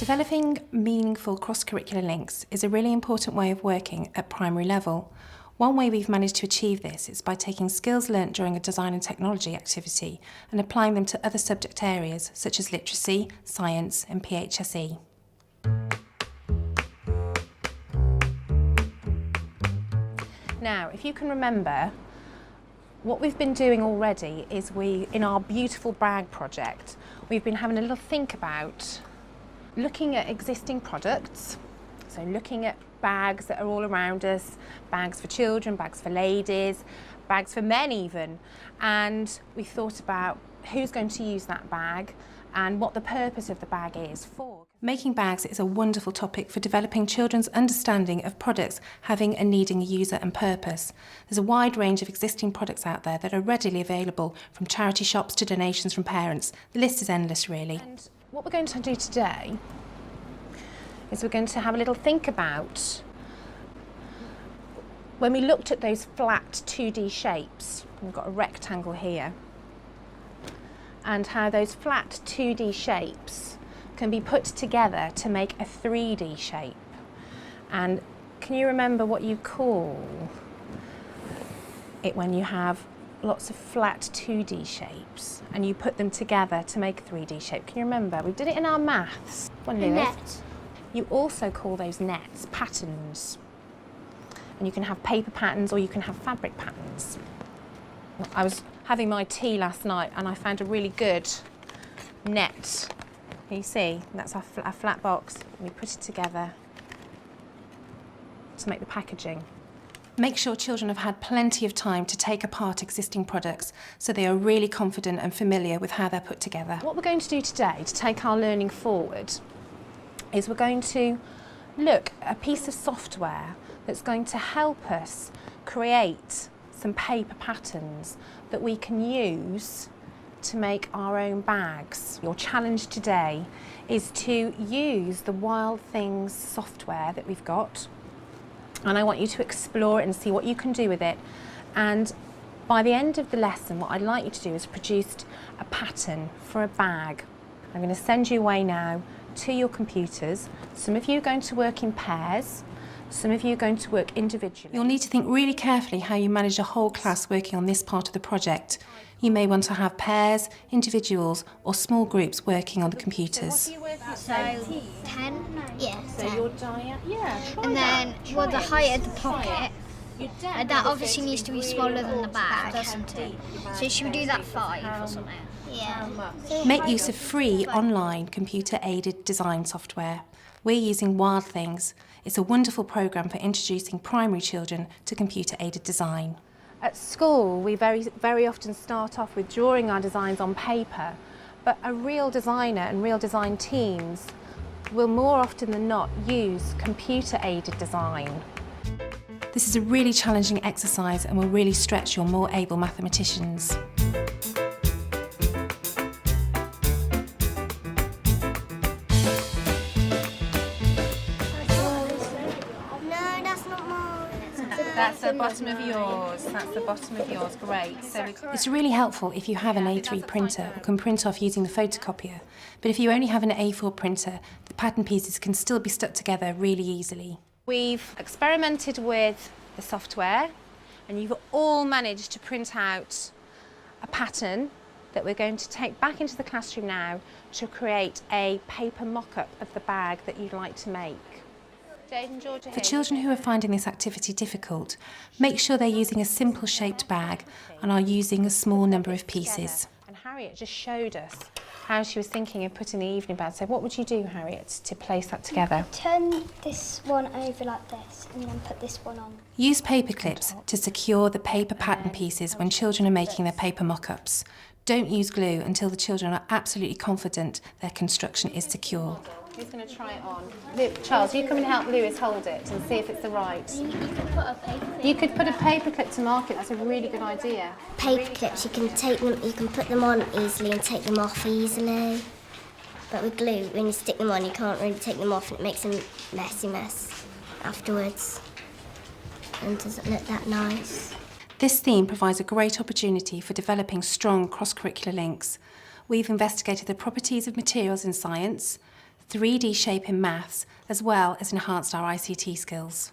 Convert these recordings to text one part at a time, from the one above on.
Developing meaningful cross-curricular links is a really important way of working at primary level. One way we've managed to achieve this is by taking skills learnt during a design and technology activity and applying them to other subject areas such as literacy, science and PHSE. Now, if you can remember, what we've been doing already is in our beautiful bag project, we've been having a little think about looking at existing products, so looking at bags that are all around us, bags for children, bags for ladies, bags for men even, and we thought about who's going to use that bag and what the purpose of the bag is for. Making bags is a wonderful topic for developing children's understanding of products having and needing a user and purpose. There's a wide range of existing products out there that are readily available, from charity shops to donations from parents. The list is endless, really. And what we're going to do today is we're going to have a little think about when we looked at those flat 2D shapes. We've got a rectangle here, and how those flat 2D shapes can be put together to make a 3D shape. And can you remember what you call it when you have lots of flat 2D shapes and you put them together to make a 3D shape? Can you remember? We did it in our maths. Net. You also call those nets patterns. And you can have paper patterns or you can have fabric patterns. I was having my tea last night and I found a really good net. Can you see? That's our flat box. We put it together to make the packaging. Make sure children have had plenty of time to take apart existing products so they are really confident and familiar with how they're put together. What we're going to do today to take our learning forward is we're going to look at a piece of software that's going to help us create some paper patterns that we can use to make our own bags. Your challenge today is to use the Wild Things software that we've got, and I want you to explore it and see what you can do with it. And by the end of the lesson, what I'd like you to do is produce a pattern for a bag. I'm going to send you away now to your computers. Some of you are going to work in pairs, some of you are going to work individually. You'll need to think really carefully how you manage a whole class working on this part of the project. You may want to have pairs, individuals or small groups working on the computers. So 10? Yeah, So 10. your diameter, yeah, try And that. then, Try the it. height of the pocket, That that obviously needs to be smaller than the bag, doesn't it? So should we do that 5 or something? Yeah. Make use of free online computer-aided design software. We're using Wild Things. It's a wonderful programme for introducing primary children to computer-aided design. At school, we very often start off with drawing our designs on paper, but a real designer and real design teams will more often than not use computer-aided design. This is a really challenging exercise and will really stretch your more able mathematicians. That's the bottom of yours. That's the bottom of yours. Great. So it's really helpful if you have an A3 printer or can print off using the photocopier. But if you only have an A4 printer, the pattern pieces can still be stuck together really easily. We've experimented with the software and you've all managed to print out a pattern that we're going to take back into the classroom now to create a paper mock-up of the bag that you'd like to make. For children who are finding this activity difficult, make sure they're using a simple shaped bag and are using a small number of pieces. And Harriet just showed us how she was thinking of putting the evening bag. So what would you do, Harriet, to place that together? Turn this one over like this and then put this one on. Use paper clips to secure the paper pattern pieces when children are making their paper mock-ups. Don't use glue until the children are absolutely confident their construction is secure. Who's going to try it on? Charles, you come and help Lewis hold it and see if it's the right. You could put a paper clip to mark it. That's a really good idea. Paper clips, you can put them on easily and take them off easily. But with glue, when you stick them on, you can't really take them off and it makes a messy mess afterwards. And doesn't look that nice. This theme provides a great opportunity for developing strong cross-curricular links. We've investigated the properties of materials in science, 3D shape in maths, as well as enhanced our ICT skills.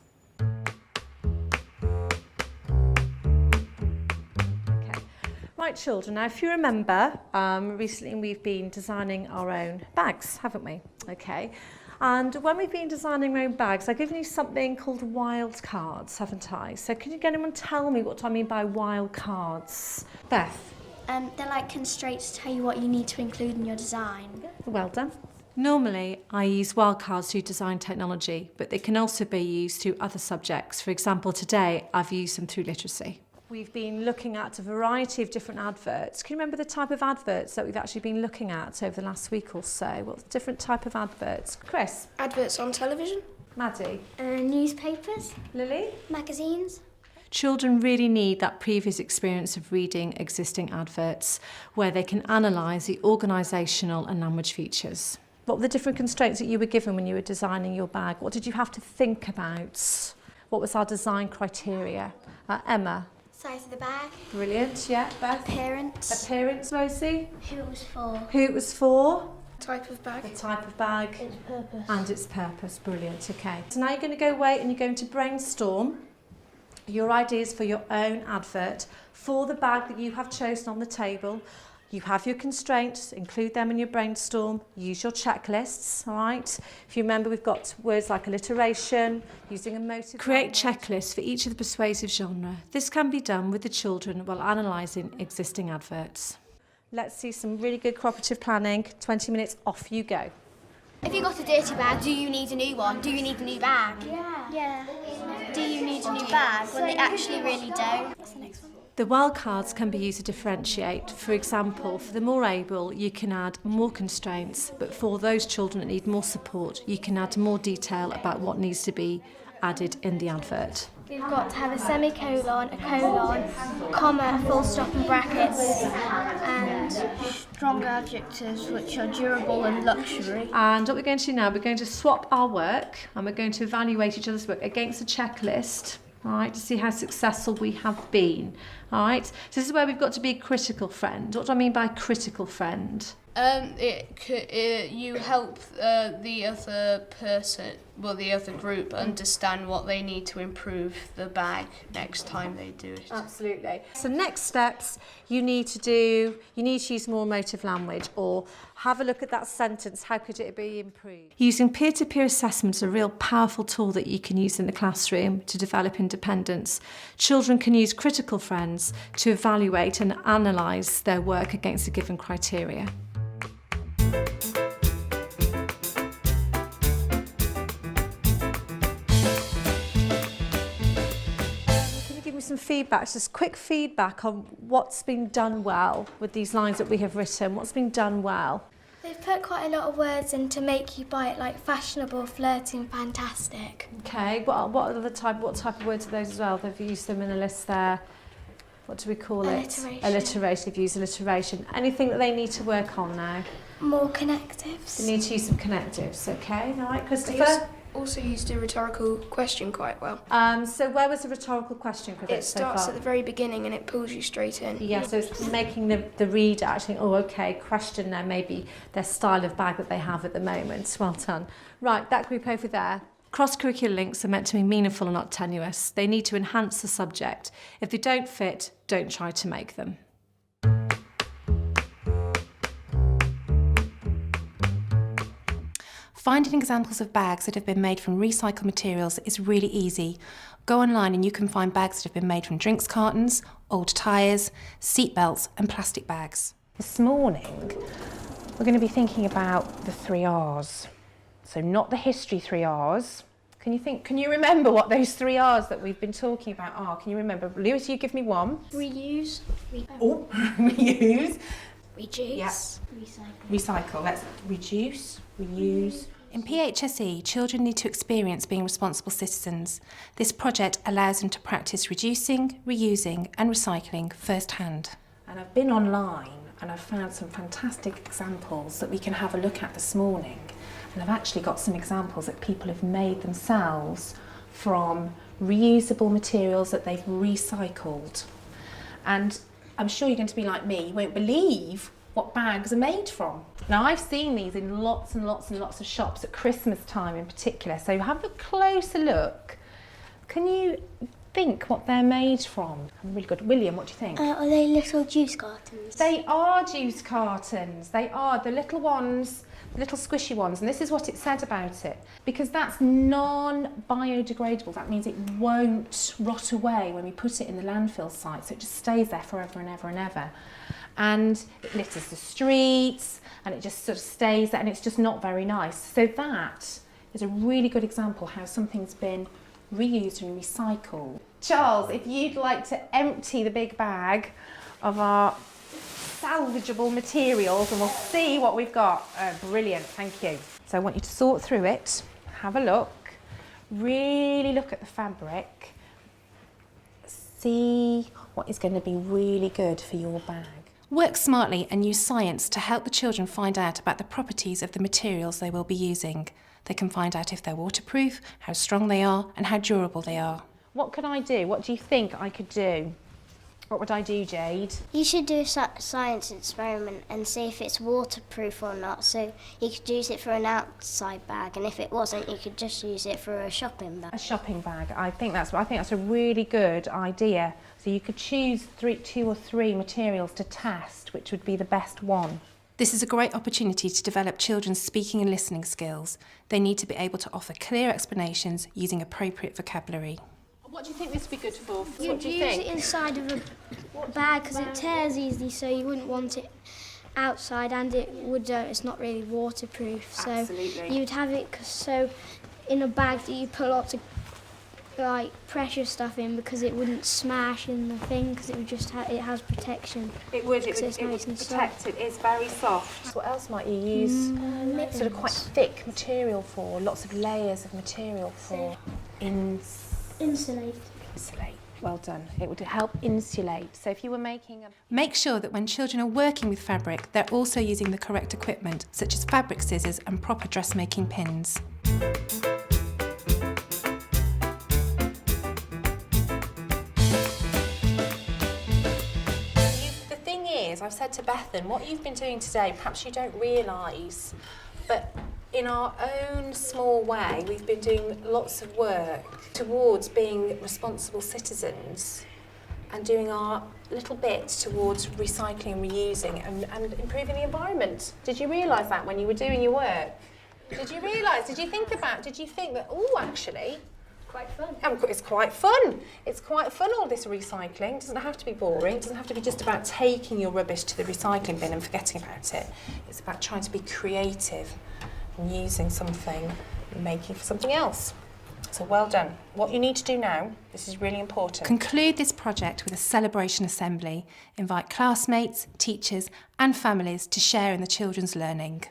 Right, children, now if you remember, recently we've been designing our own bags, haven't we? Okay. And when we've been designing our own bags, I've given you something called wild cards, haven't I? So can anyone tell me what I mean by wild cards? Beth? They're like constraints to tell you what you need to include in your design. Well done. Normally, I use wildcards through design technology, but they can also be used through other subjects. For example, today, I've used them through literacy. We've been looking at a variety of different adverts. Can you remember the type of adverts that we've actually been looking at over the last week or so? What different type of adverts? Chris? Adverts on television. Maddie? Newspapers. Lily? Magazines. Children really need that previous experience of reading existing adverts where they can analyse the organisational and language features. What were the different constraints that you were given when you were designing your bag? What did you have to think about? What was our design criteria? Emma? Size of the bag. Brilliant, yeah. Beth? Appearance. Appearance, Rosie? Who it was for. Who it was for? Type of bag. The type of bag. Its purpose. And its purpose. Brilliant, okay. So now you're going to go away and you're going to brainstorm your ideas for your own advert for the bag that you have chosen on the table. You have your constraints, include them in your brainstorm, use your checklists, all right? If you remember, we've got words like alliteration, using a motive. Create checklists for each of the persuasive genre. This can be done with the children while analysing existing adverts. Let's see some really good cooperative planning. 20 minutes, off you go. If you got a dirty bag, do you need a new one? Do you need a new bag? Yeah. Do you need a new bag when they actually really don't? What's the next one? The wildcards can be used to differentiate. For example, for the more able, you can add more constraints, but for those children that need more support, you can add more detail about what needs to be added in the advert. We've got to have a semicolon, a colon, comma, a full stop and brackets, and Strong adjectives which are durable and luxury. And what we're going to do now, we're going to swap our work and we're going to evaluate each other's work against a checklist, all right, to see how successful we have been. All right, so this is where we've got to be a critical friend. What do I mean by critical friend? You help the other person, well, the other group, understand what they need to improve the bag next time they do it. Absolutely. So next steps, you need to use more emotive language, or have a look at that sentence. How could it be improved? Using peer-to-peer assessment is a real powerful tool that you can use in the classroom to develop independence. Children can use critical friends to evaluate and analyse their work against a given criteria. Some feedback, just quick feedback on what's been done well with these lines that we have written. What's been done well? they've put quite a lot of words in to make you buy it, like fashionable, flirting, fantastic. Okay, what type of words are those as well? They've used them in a list there. What do we call Alliteration. it? Alliteration. They've used alliteration. Anything that they need to work on now? More connectives. They need to use some connectives, okay? All right, Christopher? Also used a rhetorical question quite well. So where was the rhetorical question, Chris? It starts at the very beginning and it pulls you straight in. Yeah, so it's making the reader actually, oh, okay, question there maybe their style of bag that they have at the moment. Well done. Right, that group over there. Cross-curricular links are meant to be meaningful and not tenuous. They need to enhance the subject. If they don't fit, don't try to make them. Finding examples of bags that have been made from recycled materials is really easy. Go online and you can find bags that have been made from drinks cartons, old tyres, seat belts and plastic bags. This morning, we're going to be thinking about the 3 R's. So not the history 3 R's. Can you remember what those 3 R's that we've been talking about are? Can you remember? Lewis, you give me one. Reuse. Reuse. Reduce. Yes. Recycle. Recycle. Let's reduce, reuse. In PHSE, children need to experience being responsible citizens. This project allows them to practice reducing, reusing and recycling firsthand. And I've been online and I've found some fantastic examples that we can have a look at this morning. And I've actually got some examples that people have made themselves from reusable materials that they've recycled. And I'm sure you're going to be like me, you won't believe what bags are made from. Now, I've seen these in lots and lots and lots of shops at Christmas time in particular, so have a closer look. Can you think what they're made from? I'm really good. William, what do you think? Are they little juice cartons? They are juice cartons. They are the little ones, the little squishy ones, and this is what it said about it. Because that's non-biodegradable, that means it won't rot away when we put it in the landfill site, so it just stays there forever and ever and ever. And it litters the streets, and it just sort of stays there, and it's just not very nice. So that is a really good example how something's been reused and recycled. Charles, if you'd like to empty the big bag of our salvageable materials and we'll see what we've got. Brilliant, thank you. So I want you to sort through it, have a look, really look at the fabric, see what is going to be really good for your bag. Work smartly and use science to help the children find out about the properties of the materials they will be using. They can find out if they're waterproof, how strong they are, and how durable they are. What can I do? What do you think I could do? What would I do, Jade? You should do a science experiment and see if it's waterproof or not. So you could use it for an outside bag, and if it wasn't, you could just use it for a shopping bag. A shopping bag. I think that's a really good idea. So you could choose 2 or 3 materials to test, which would be the best one. This is a great opportunity to develop children's speaking and listening skills. They need to be able to offer clear explanations using appropriate vocabulary. What do you think this would be good for? You'd use it inside of a bag because it tears easily, so you wouldn't want it outside, and it would. It's not really waterproof, so Absolutely. you'd have it so in a bag that you put lots of like precious stuff in because it wouldn't smash in the thing because it would just it has protection. It would It's nice and protect it. It's very soft. What else might you use sort of quite thick material for? Lots of layers of material for? Insulate. Insulate. Well done. It would help insulate. So if you were making a... Make sure that when children are working with fabric, they're also using the correct equipment, such as fabric scissors and proper dressmaking pins. The thing is, I've said to Bethan, what you've been doing today, perhaps you don't realise, but in our own small way, we've been doing lots of work towards being responsible citizens and doing our little bit towards recycling and reusing and improving the environment. Did you realise that when you were doing your work? Did you realise? Did you think that, oh, actually, Quite fun. it's quite fun. It's quite fun, all this recycling. It doesn't have to be boring. It doesn't have to be just about taking your rubbish to the recycling bin and forgetting about it. It's about trying to be creative and using something and making for something else. So well done. What you need to do now, this is really important. Conclude this project with a celebration assembly. Invite classmates, teachers and families to share in the children's learning.